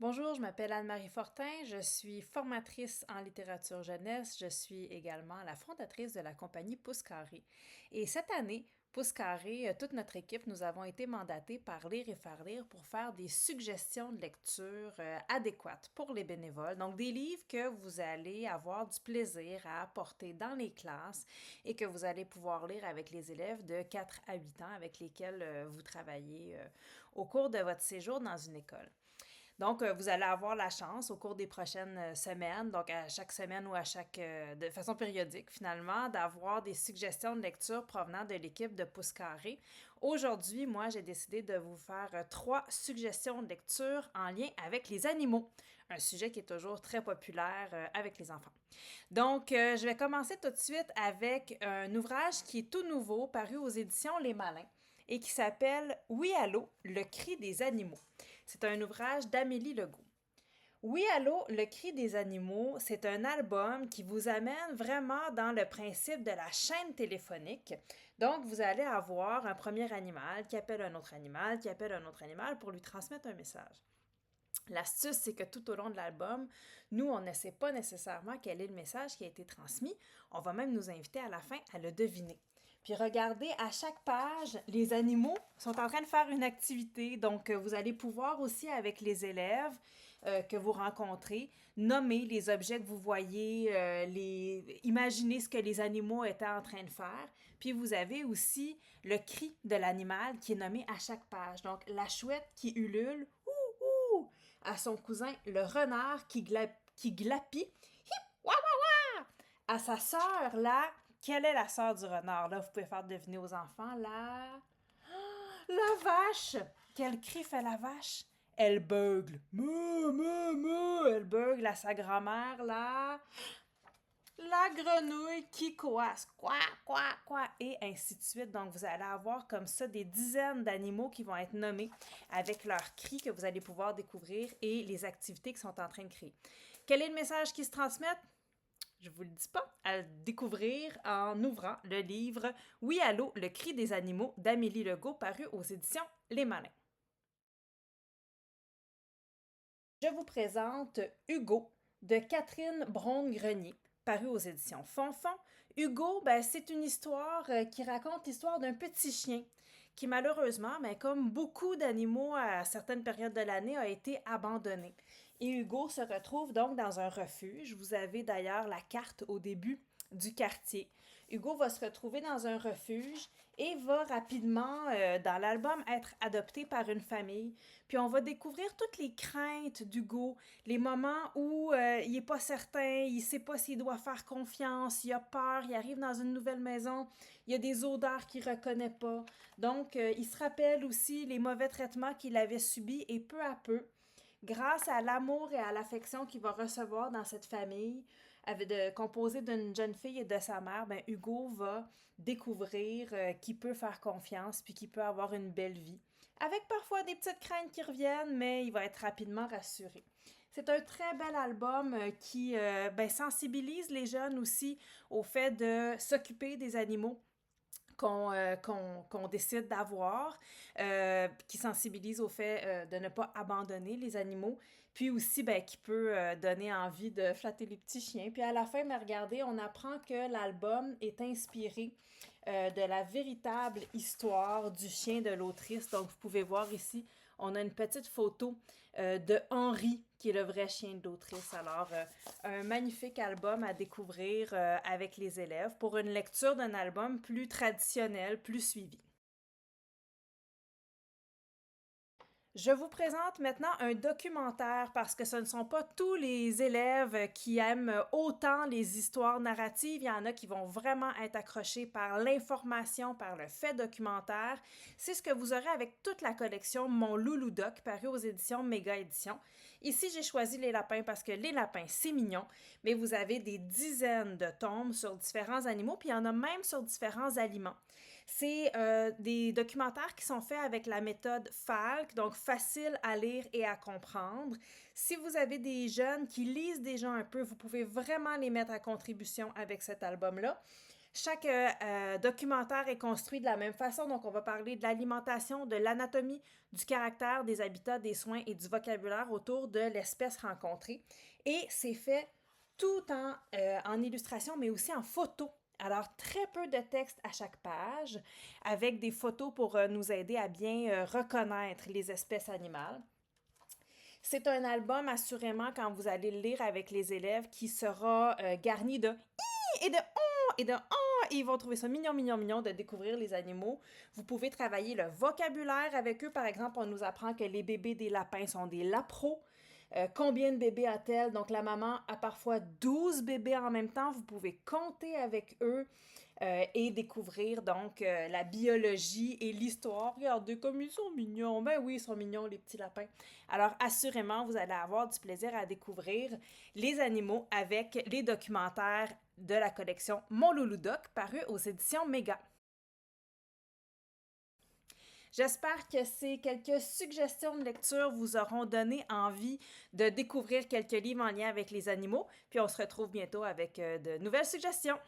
Bonjour, je m'appelle Anne-Marie Fortin, je suis formatrice en littérature jeunesse, je suis également la fondatrice de la compagnie Pouce Carré. Et cette année, Pouce Carré, toute notre équipe, nous avons été mandatés par Lire et faire lire pour faire des suggestions de lecture adéquates pour les bénévoles. Donc des livres que vous allez avoir du plaisir à apporter dans les classes et que vous allez pouvoir lire avec les élèves de 4 à 8 ans avec lesquels vous travaillez au cours de votre séjour dans une école. Donc, vous allez avoir la chance au cours des prochaines semaines, donc à chaque semaine ou de façon périodique finalement, d'avoir des suggestions de lecture provenant de l'équipe de Pouce Carré. Aujourd'hui, moi, j'ai décidé de vous faire trois suggestions de lecture en lien avec les animaux, un sujet qui est toujours très populaire avec les enfants. Donc, je vais commencer tout de suite avec un ouvrage qui est tout nouveau, paru aux éditions Les Malins et qui s'appelle Oui, allô, le cri des animaux. C'est un ouvrage d'Amélie Legault. Oui, allô, le cri des animaux, c'est un album qui vous amène vraiment dans le principe de la chaîne téléphonique. Donc, vous allez avoir un premier animal qui appelle un autre animal, qui appelle un autre animal pour lui transmettre un message. L'astuce, c'est que tout au long de l'album, nous, on ne sait pas nécessairement quel est le message qui a été transmis. On va même nous inviter à la fin à le deviner. Puis regardez, à chaque page, les animaux sont en train de faire une activité. Donc, vous allez pouvoir aussi, avec les élèves que vous rencontrez, nommer les objets que vous voyez, imaginer ce que les animaux étaient en train de faire. Puis vous avez aussi le cri de l'animal qui est nommé à chaque page. Donc, la chouette qui ulule, ouh, ouh, à son cousin, le renard qui glapit, hip, wah, wah, wah, à sa sœur, là, quelle est la sœur du renard? Là, vous pouvez faire deviner aux enfants, là. La vache! Quel cri fait la vache? Elle beugle. Meuh, meuh, meuh. Elle beugle à sa grand-mère, là. La grenouille qui coasse. Quoi, quoi, quoi. Et ainsi de suite. Donc, vous allez avoir comme ça des dizaines d'animaux qui vont être nommés avec leurs cris que vous allez pouvoir découvrir et les activités qu'ils sont en train de créer. Quel est le message qui se transmet? Je vous le dis pas, à le découvrir en ouvrant le livre Oui, allô, le cri des animaux d'Amélie Legault, paru aux éditions Les Malins. Je vous présente Hugo de Catherine Braun-Grenier, paru aux éditions Fonfon. Hugo, c'est une histoire qui raconte l'histoire d'un petit chien qui malheureusement, comme beaucoup d'animaux à certaines périodes de l'année, a été abandonné. Et Hugo se retrouve donc dans un refuge. Vous avez d'ailleurs la carte au début du quartier. Hugo va se retrouver dans un refuge et va rapidement, dans l'album, être adopté par une famille. Puis on va découvrir toutes les craintes d'Hugo, les moments où il n'est pas certain, il ne sait pas s'il doit faire confiance, il a peur, il arrive dans une nouvelle maison, il y a des odeurs qu'il ne reconnaît pas. Donc, il se rappelle aussi les mauvais traitements qu'il avait subis et peu à peu, grâce à l'amour et à l'affection qu'il va recevoir dans cette famille, composée d'une jeune fille et de sa mère, Hugo va découvrir qu'il peut faire confiance puis qu'il peut avoir une belle vie. Avec parfois des petites craintes qui reviennent, mais il va être rapidement rassuré. C'est un très bel album qui sensibilise les jeunes aussi au fait de s'occuper des animaux qu'on décide d'avoir, qui sensibilise au fait de ne pas abandonner les animaux, puis aussi qui peut donner envie de flatter les petits chiens. Puis à la fin, regardez, on apprend que l'album est inspiré de la véritable histoire du chien de l'autrice. Donc vous pouvez voir ici, on a une petite photo de Henri, qui est le vrai chien de l'autrice. Alors, un magnifique album à découvrir avec les élèves pour une lecture d'un album plus traditionnel, plus suivi. Je vous présente maintenant un documentaire parce que ce ne sont pas tous les élèves qui aiment autant les histoires narratives. Il y en a qui vont vraiment être accrochés par l'information, par le fait documentaire. C'est ce que vous aurez avec toute la collection Mon Loulou Doc, paru aux éditions Méga Édition. Ici, j'ai choisi les lapins parce que les lapins, c'est mignon, mais vous avez des dizaines de tomes sur différents animaux, puis il y en a même sur différents aliments. C'est des documentaires qui sont faits avec la méthode Falk, donc facile à lire et à comprendre. Si vous avez des jeunes qui lisent déjà un peu, vous pouvez vraiment les mettre à contribution avec cet album-là. Chaque documentaire est construit de la même façon, donc on va parler de l'alimentation, de l'anatomie, du caractère, des habitats, des soins et du vocabulaire autour de l'espèce rencontrée. Et c'est fait tout en illustration, mais aussi en photo. Alors, très peu de texte à chaque page, avec des photos pour nous aider à bien reconnaître les espèces animales. C'est un album, assurément, quand vous allez le lire avec les élèves, qui sera garni de i et de on et de ah. Et ils vont trouver ça mignon, mignon, mignon de découvrir les animaux. Vous pouvez travailler le vocabulaire avec eux. Par exemple, on nous apprend que les bébés des lapins sont des lapros. Combien de bébés a-t-elle? Donc, la maman a parfois 12 bébés en même temps. Vous pouvez compter avec eux et découvrir donc la biologie et l'histoire. Regardez comme ils sont mignons. Ben oui, ils sont mignons, les petits lapins. Alors, assurément, vous allez avoir du plaisir à découvrir les animaux avec les documentaires de la collection Mon Loulou Doc, paru aux éditions Méga. J'espère que ces quelques suggestions de lecture vous auront donné envie de découvrir quelques livres en lien avec les animaux. Puis on se retrouve bientôt avec de nouvelles suggestions.